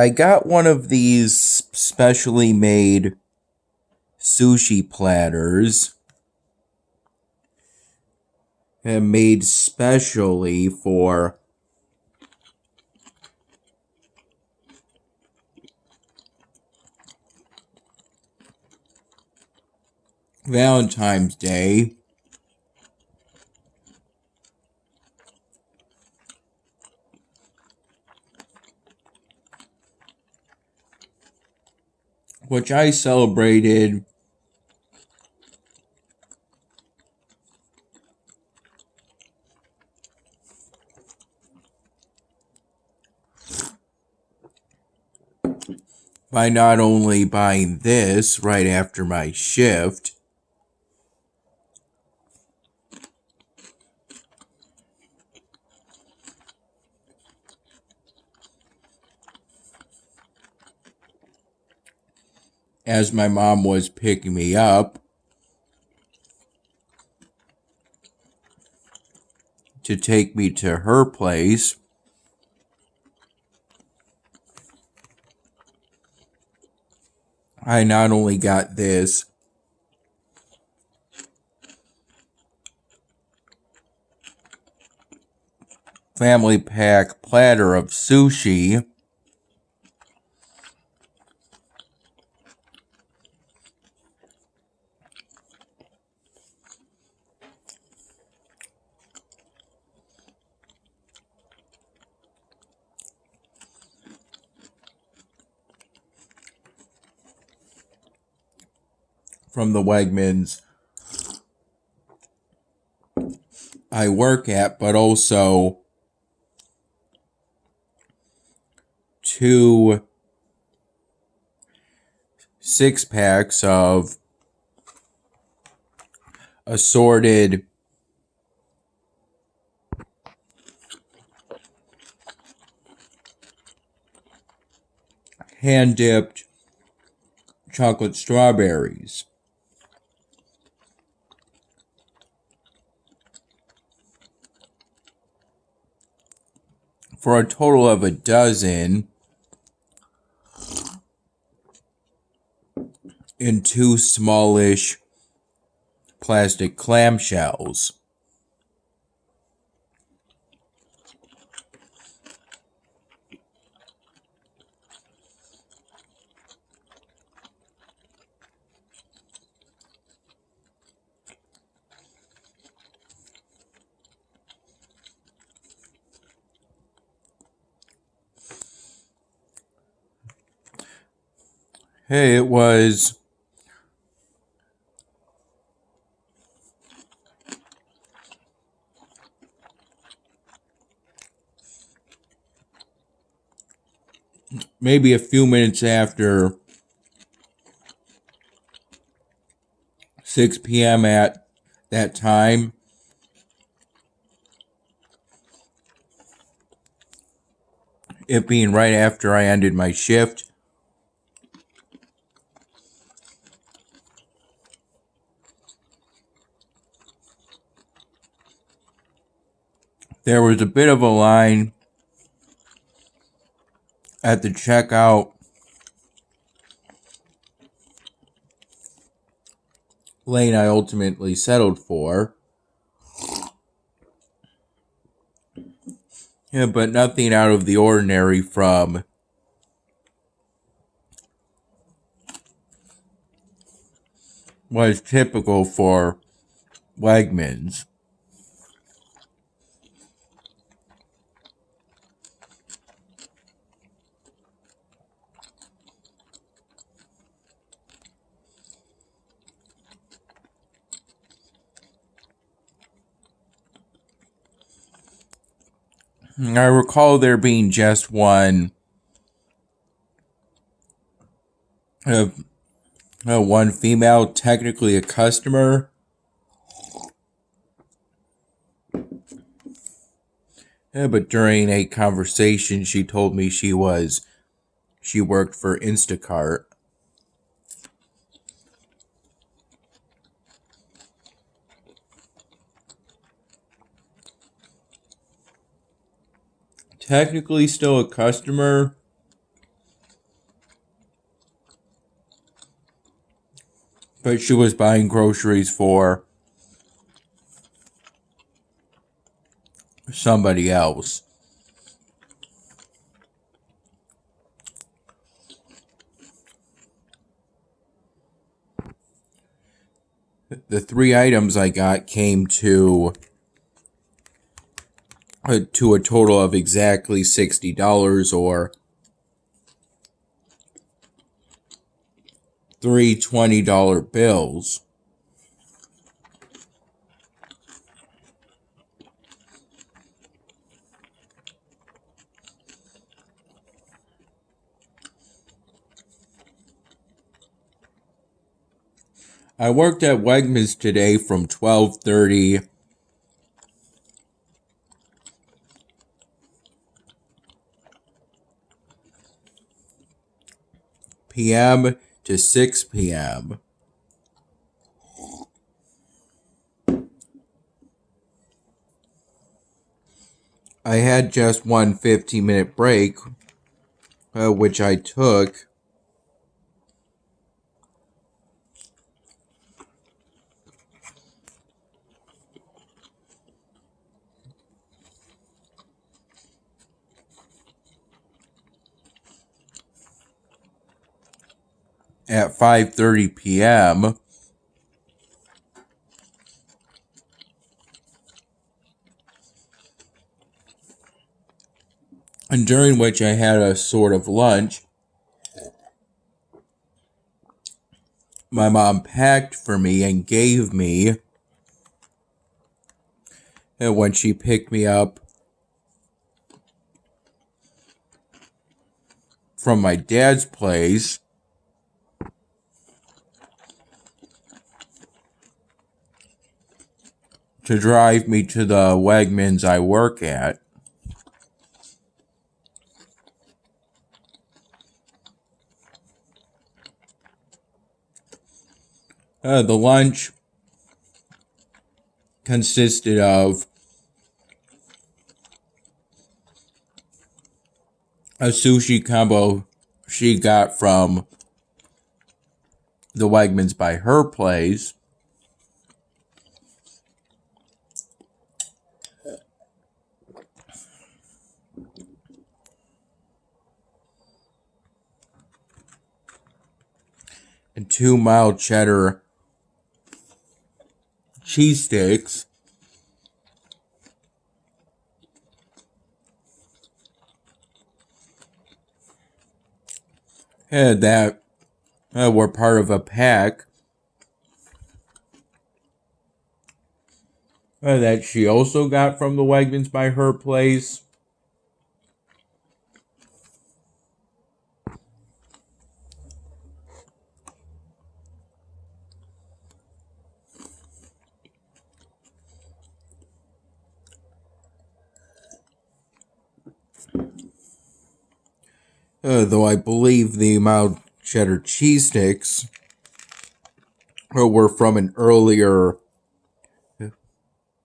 I got one of these specially made sushi platters and made specially for Valentine's Day. Which I celebrated by not only buying this right after my shift, as my mom was picking me up to take me to her place. I not only got this family pack platter of sushi, from the Wegmans I work at, but also 2 6-packs of assorted hand-dipped chocolate strawberries for a total of a dozen in 2 smallish plastic clamshells. Hey, it was maybe a few minutes after 6 p.m. at that time. It being right after I ended my shift. There was a bit of a line at the checkout lane I ultimately settled for. Yeah, but nothing out of the ordinary from what is typical for Wegmans. I recall there being just one female, technically a customer. Yeah, but during a conversation, she told me she worked for Instacart. Technically still a customer, but she was buying groceries for somebody else. The 3 items I got came to a total of exactly $60, or 3 $20 bills. I worked at Wegmans today from 12:30 p.m. to 6 p.m. I had just one 15-minute break, which I took at 5:30 p.m. and during which I had a sort of lunch. My mom packed for me and gave me, and when she picked me up from my dad's place to drive me to the Wegmans I work at. The lunch consisted of a sushi combo she got from the Wegmans by her place, and 2 mild cheddar cheese sticks, that were part of a pack that she also got from the Wegmans by her place. Though I believe the mild cheddar cheese sticks were from an earlier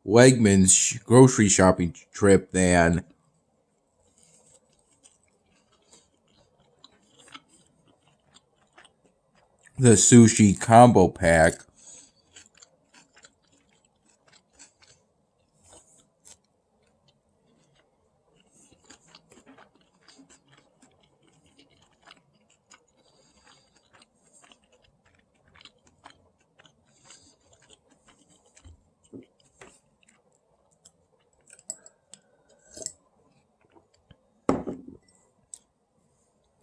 Wegmans grocery shopping trip than the sushi combo pack.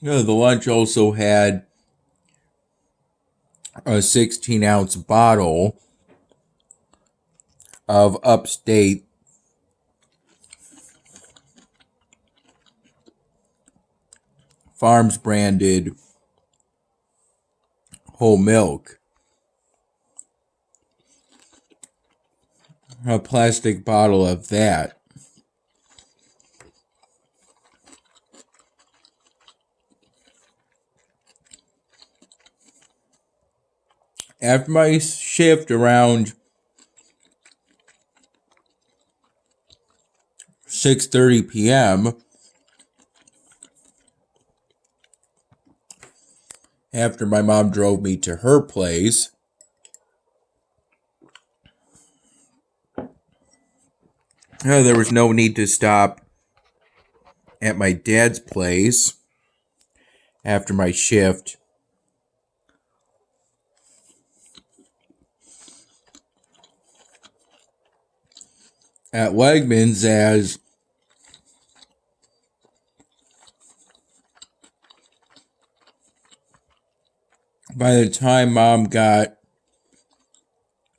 The lunch also had a 16-ounce bottle of Upstate Farms branded whole milk. A plastic bottle of that. After my shift around 6:30 p.m., after my mom drove me to her place, There was no need to stop at my dad's place after my shift. At Wegmans, as by the time Mom got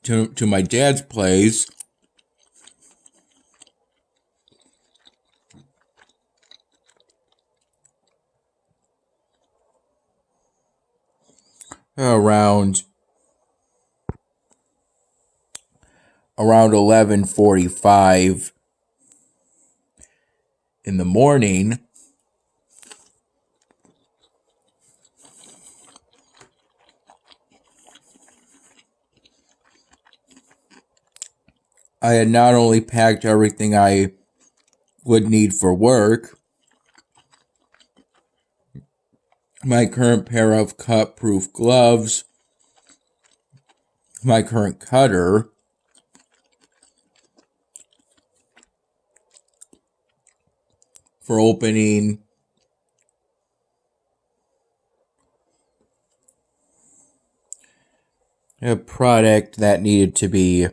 to my dad's place, around 11:45 in the morning, I had not only packed everything I would need for work, my current pair of cut-proof gloves, my current cutter, for opening a product that needed to be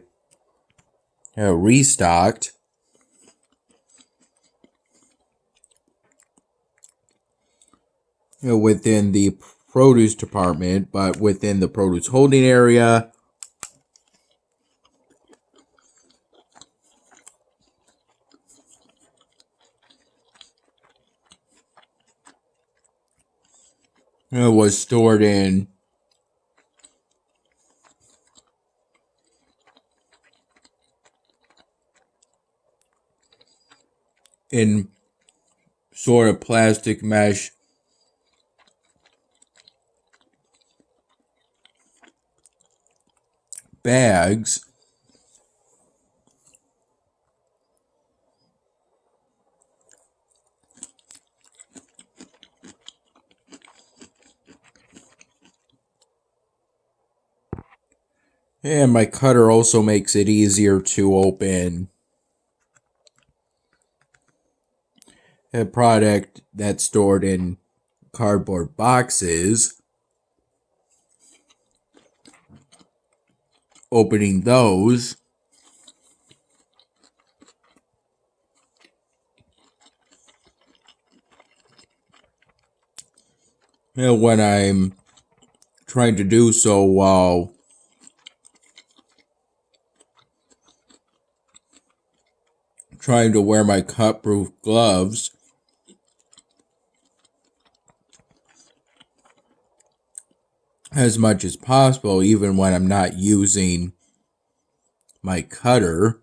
restocked. Within the produce department, but within the produce holding area. It was stored in sort of plastic mesh bags. And my cutter also makes it easier to open a product that's stored in cardboard boxes. Opening those. When I'm trying to do so while trying to wear my cut-proof gloves, as much as possible, even when I'm not using my cutter.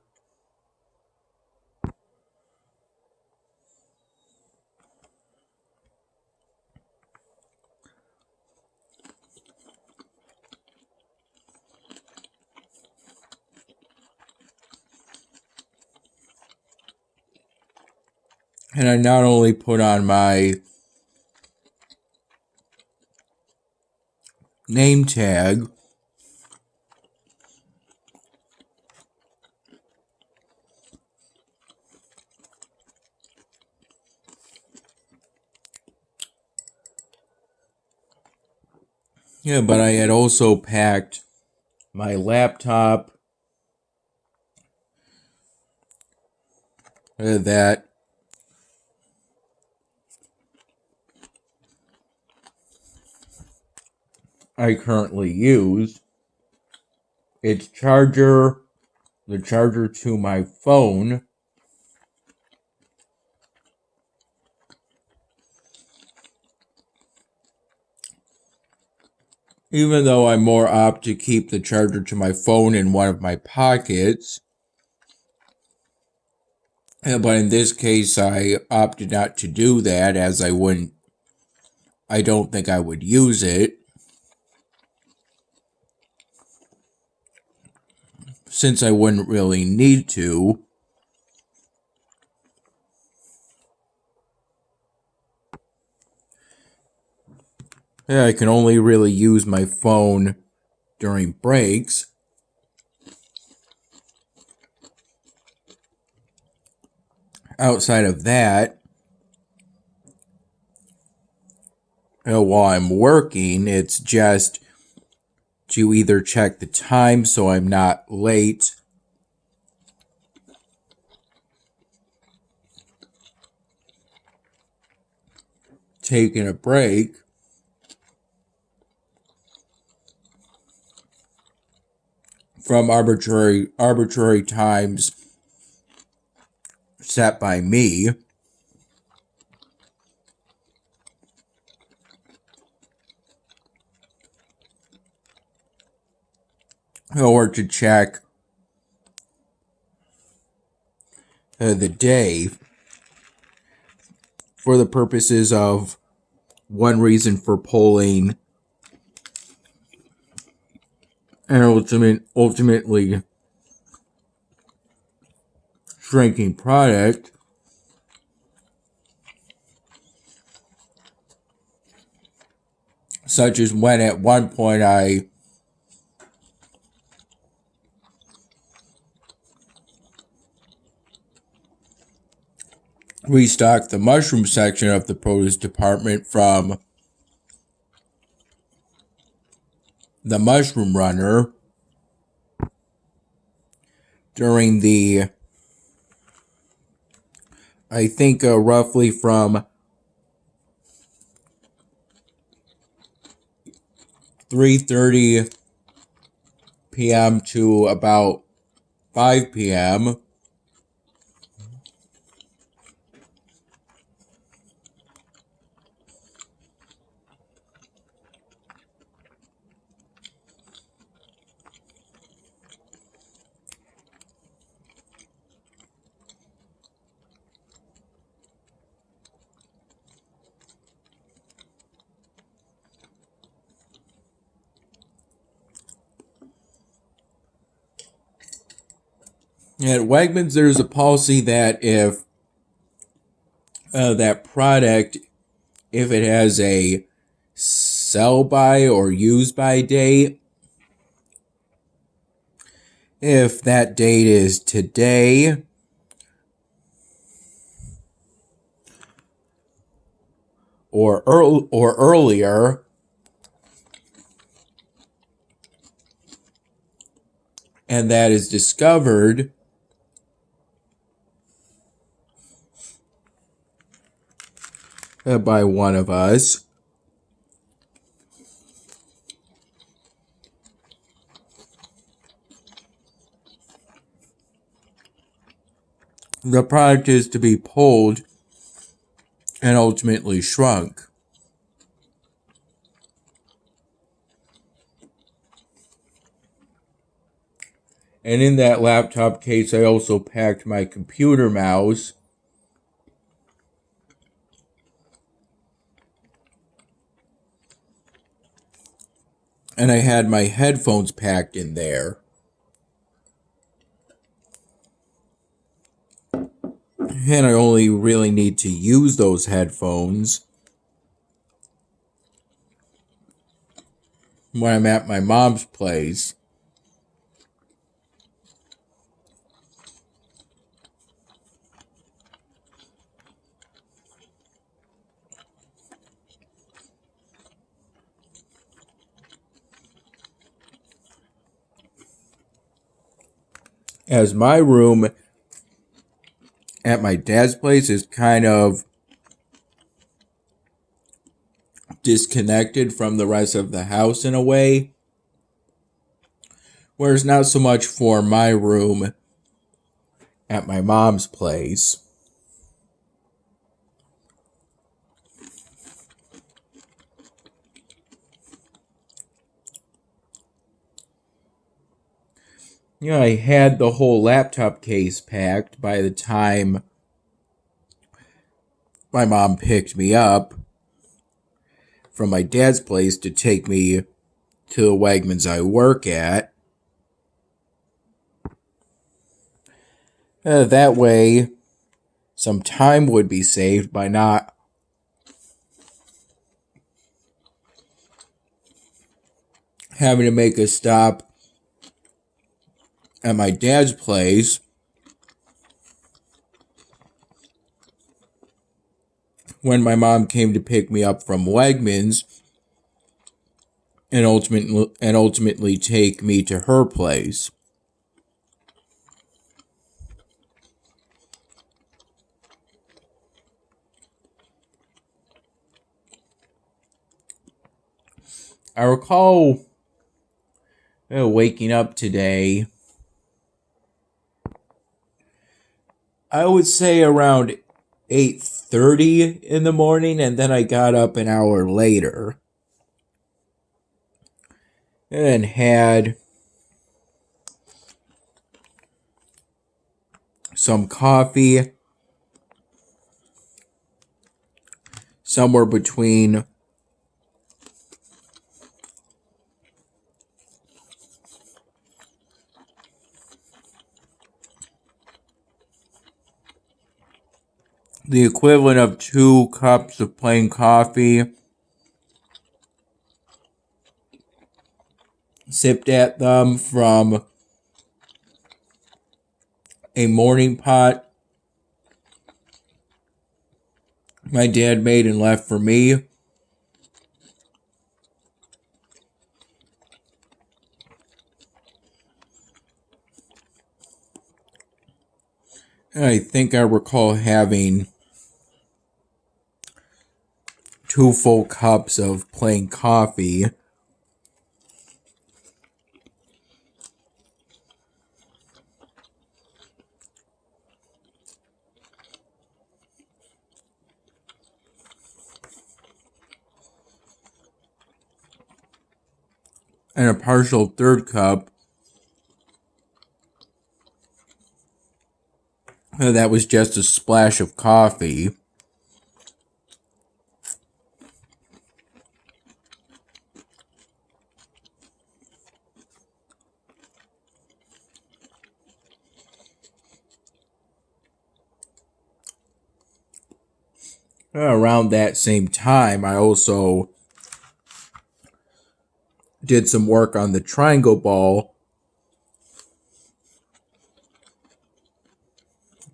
And I not only put on my name tag, but I had also packed my laptop that I currently use, its charger, the charger to my phone, even though I'm more apt to keep the charger to my phone in one of my pockets. But in this case, I opted not to do that, as I don't think I would use it, since I wouldn't really need to. I can only really use my phone during breaks. outside of that, while I'm working, it's just to either check the time so I'm not late, taking a break, from arbitrary times set by me, or to check the day for the purposes of one reason for polling and ultimately shrinking product, such as when at one point I restocked the mushroom section of the produce department from the mushroom runner during the, I think roughly from 3:30 p.m. to about 5 p.m. At Wegmans, there's a policy that if that product, if it has a sell by or use by date, if that date is today or earlier, and that is discovered by one of us, the product is to be pulled and ultimately shrunk. And in that laptop case, I also packed my computer mouse, and I had my headphones packed in there. And I only really need to use those headphones when I'm at my mom's place. As my room at my dad's place is kind of disconnected from the rest of the house in a way, whereas not so much for my room at my mom's place. You know, I had the whole laptop case packed by the time my mom picked me up from my dad's place to take me to the Wegmans I work at. That way, some time would be saved by not having to make a stop at my dad's place when my mom came to pick me up from Wegmans and ultimately take me to her place. I recall waking up today, I would say around 8:30 in the morning, and then I got up an hour later and had some coffee, somewhere between the equivalent of 2 cups of plain coffee, sipped at them from a morning pot my dad made and left for me. And I think I recall having 2 full cups of plain coffee. And a partial 3rd cup that was just a splash of coffee. Around that same time, I also did some work on the triangle ball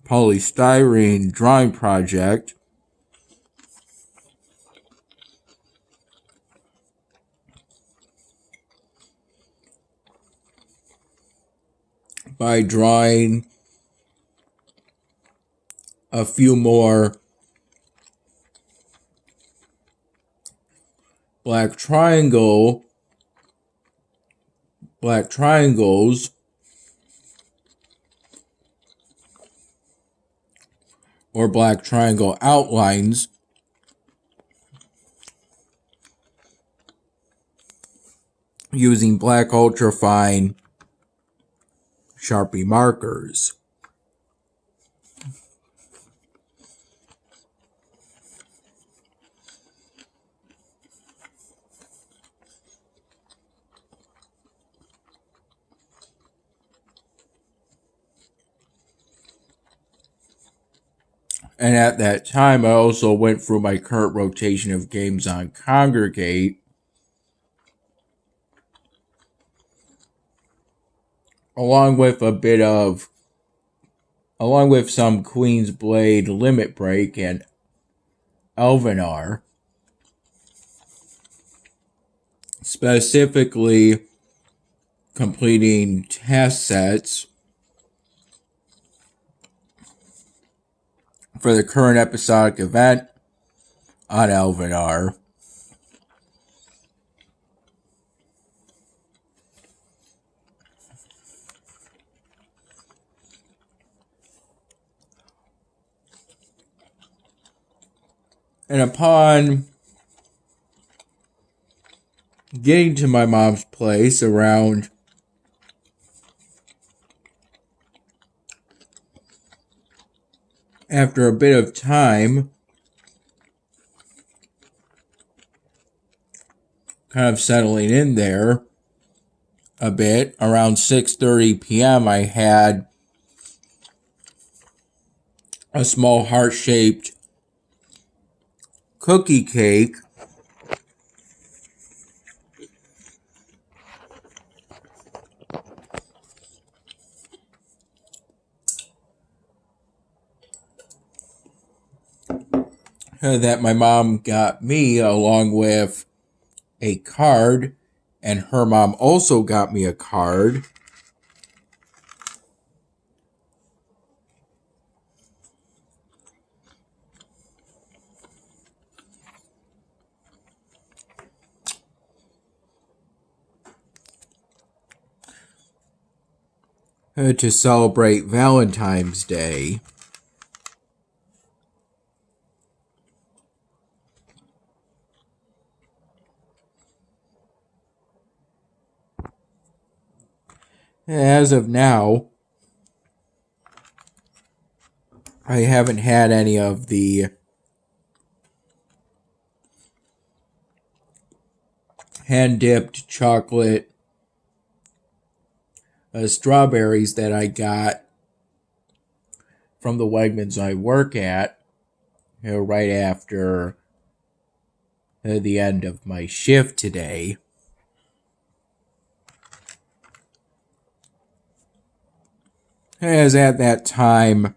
polystyrene drawing project. By drawing a few more black triangles or black triangle outlines using black ultrafine Sharpie markers. And at that time, I also went through my current rotation of games on Congregate, along with some Queen's Blade Limit Break and Elvenar. Specifically completing test sets for the current episodic event on Elvenar. And upon getting to my mom's place around after a bit of time, kind of settling in there a bit, around 6:30 p.m., I had a small heart-shaped cookie cake that my mom got me, along with a card, and her mom also got me a card. To celebrate Valentine's Day. As of now, I haven't had any of the hand-dipped chocolate strawberries that I got from the Wegmans I work at, right after the end of my shift today. As at that time,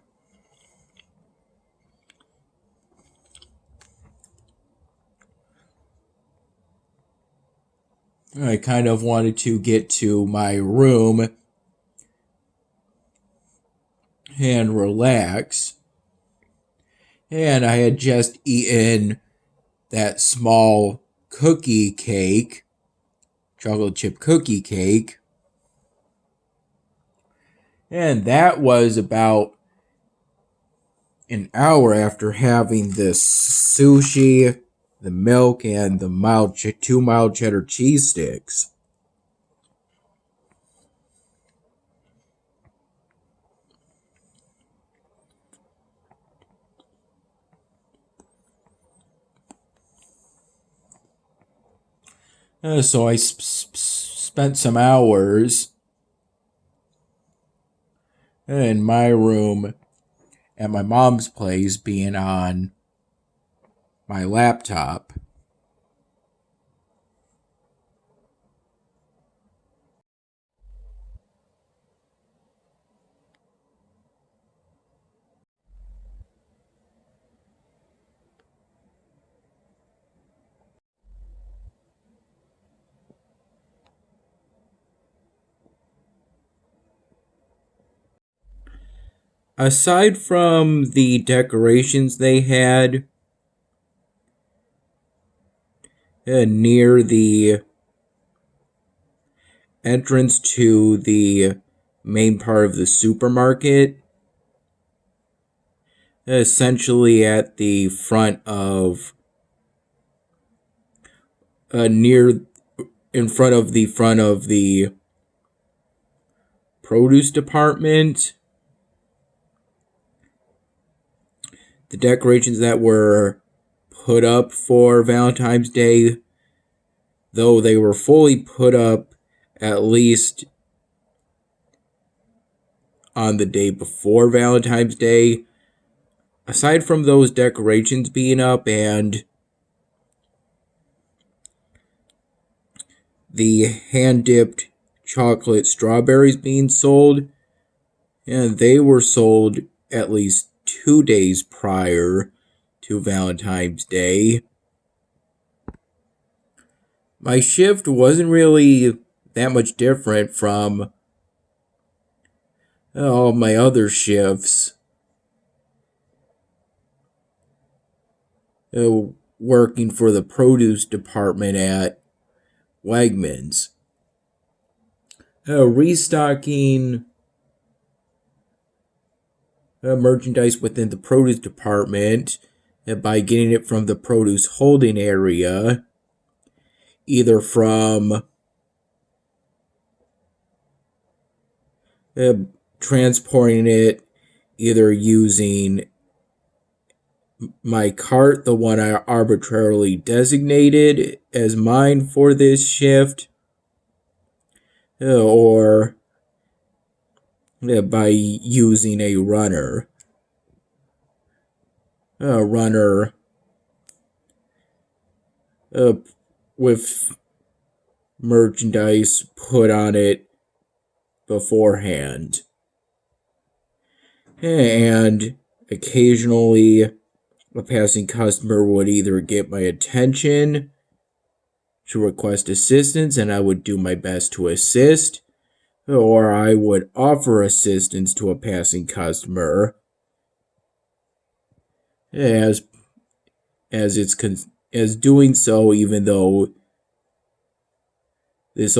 I kind of wanted to get to my room and relax. And I had just eaten that small cookie cake, chocolate chip cookie cake. And that was about an hour after having this sushi, the milk, and the two mild cheddar cheese sticks. So I spent some hours in my room at my mom's place being on my laptop. Aside from the decorations they had near the entrance to the main part of the supermarket, essentially at the front of in front of the produce department, the decorations that were put up for Valentine's Day, though they were fully put up at least on the day before Valentine's Day, aside from those decorations being up and the hand-dipped chocolate strawberries being sold, and they were sold at least 2 days prior to Valentine's Day. My shift wasn't really that much different from all my other shifts. Working for the produce department at Wegmans. Restocking merchandise within the produce department by getting it from the produce holding area, either from transporting it, either using my cart, the one I arbitrarily designated as mine for this shift, or by using a runner. A runner with merchandise put on it beforehand. And occasionally a passing customer would either get my attention to request assistance, and I would do my best to assist, or I would offer assistance to a passing customer as doing so, even though that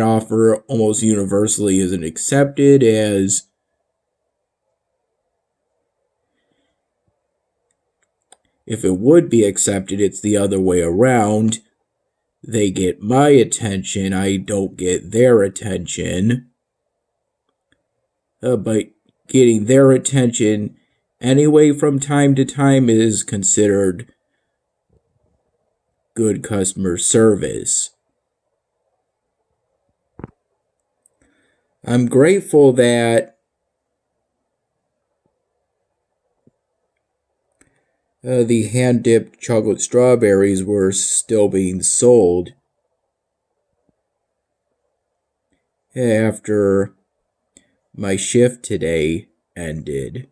offer almost universally isn't accepted, as if it would be accepted, it's the other way around. They get my attention, I don't get their attention. But getting their attention anyway from time to time is considered good customer service. I'm grateful that the hand-dipped chocolate strawberries were still being sold after my shift today ended.